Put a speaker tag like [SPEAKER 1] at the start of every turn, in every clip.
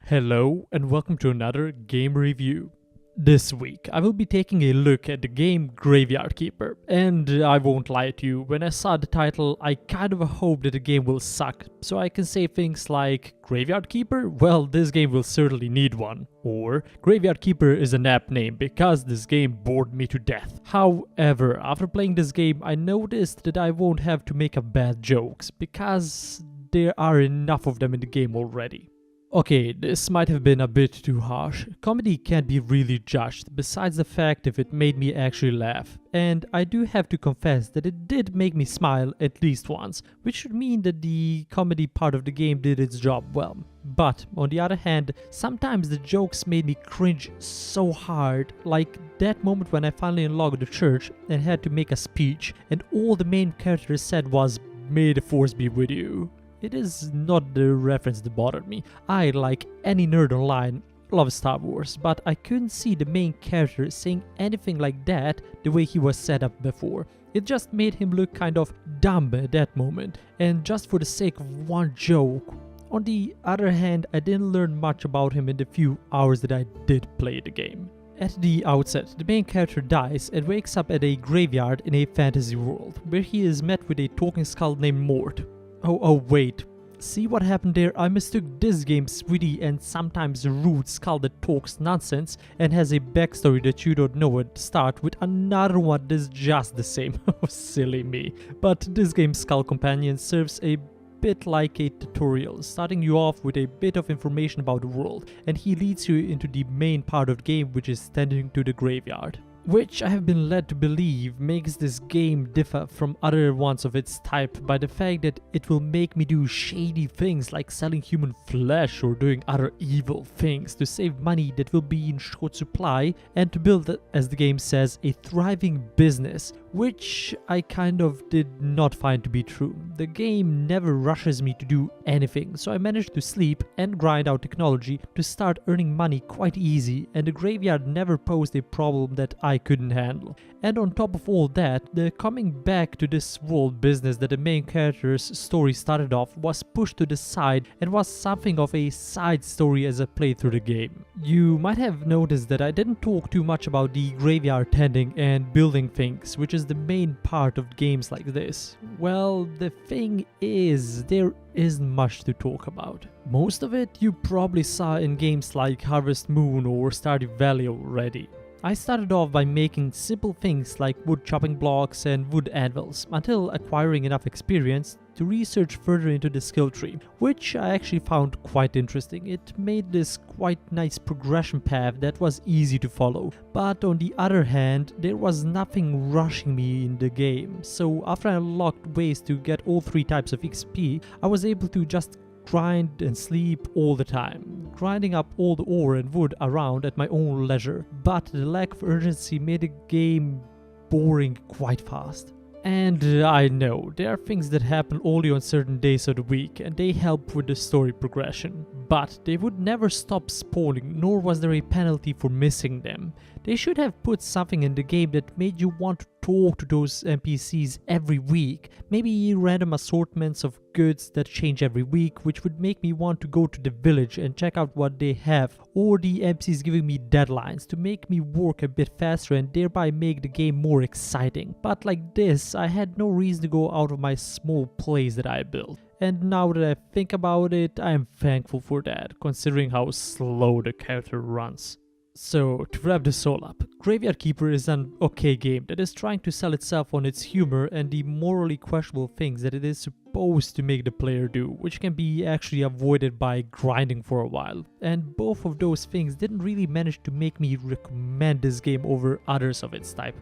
[SPEAKER 1] Hello and welcome to another game review. This week I will be taking a look at the game Graveyard Keeper, and I won't lie to you, when I saw the title I kind of hoped that the game will suck, so I can say things like Graveyard Keeper? Well, this game will certainly need one. Or Graveyard Keeper is an apt name because this game bored me to death. However, after playing this game I noticed that I won't have to make up bad jokes because there are enough of them in the game already. Okay, this might have been a bit too harsh. Comedy can't be really judged, besides the fact if it made me actually laugh. And I do have to confess that it did make me smile at least once, which should mean that the comedy part of the game did its job well. But, on the other hand, sometimes the jokes made me cringe so hard, like that moment when I finally unlocked the church and had to make a speech, and all the main character said was, "May the force be with you." It is not the reference that bothered me. I, like any nerd online, love Star Wars, but I couldn't see the main character saying anything like that the way he was set up before. It just made him look kind of dumb at that moment, and just for the sake of one joke. On the other hand, I didn't learn much about him in the few hours that I did play the game. At the outset, the main character dies and wakes up at a graveyard in a fantasy world, where he is met with a talking skull named Mort. Oh wait, see what happened there? I mistook this game's witty and sometimes rude skull that talks nonsense and has a backstory that you don't know at the start with another one that's just the same. Oh, silly me. But this game's skull companion serves a bit like a tutorial, starting you off with a bit of information about the world, and he leads you into the main part of the game, which is tending to the graveyard. Which I have been led to believe makes this game differ from other ones of its type by the fact that it will make me do shady things like selling human flesh or doing other evil things to save money that will be in short supply and to build, as the game says, a thriving business, which I kind of did not find to be true. The game never rushes me to do anything, so I managed to sleep and grind out technology to start earning money quite easy, and the graveyard never posed a problem that I couldn't handle. And on top of all that, the coming back to this world business that the main character's story started off was pushed to the side and was something of a side story as I played through the game. You might have noticed that I didn't talk too much about the graveyard tending and building things, which is the main part of games like this. Well, the thing is, there isn't much to talk about. Most of it you probably saw in games like Harvest Moon or Stardew Valley already. I started off by making simple things like wood chopping blocks and wood anvils until acquiring enough experience to research further into the skill tree, which I actually found quite interesting. It made this quite nice progression path that was easy to follow. But on the other hand, there was nothing rushing me in the game, so after I unlocked ways to get all three types of XP, I was able to just grind and sleep all the time, grinding up all the ore and wood around at my own leisure, but the lack of urgency made the game boring quite fast. And I know, there are things that happen only on certain days of the week and they help with the story progression, but they would never stop spawning, nor was there a penalty for missing them. They should have put something in the game that made you want to talk to those NPCs every week. Maybe random assortments of goods that change every week, which would make me want to go to the village and check out what they have, or the NPCs giving me deadlines to make me work a bit faster and thereby make the game more exciting. But like this, I had no reason to go out of my small place that I built. And now that I think about it, I am thankful for that, considering how slow the character runs. So, to wrap this all up, Graveyard Keeper is an okay game that is trying to sell itself on its humor and the morally questionable things that it is supposed to make the player do, which can be actually avoided by grinding for a while. And both of those things didn't really manage to make me recommend this game over others of its type.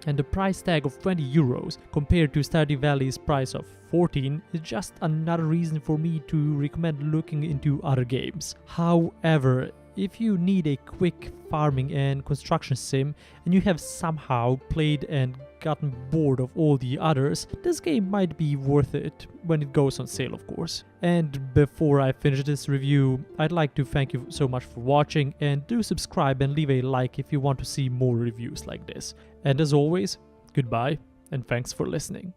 [SPEAKER 1] And the price tag of 20 euros compared to Stardew Valley's price of 14 is just another reason for me to recommend looking into other games. However, if you need a quick farming and construction sim and you have somehow played and gotten bored of all the others, this game might be worth it when it goes on sale, of course. And before I finish this review, I'd like to thank you so much for watching, and do subscribe and leave a like if you want to see more reviews like this. And as always, goodbye and thanks for listening.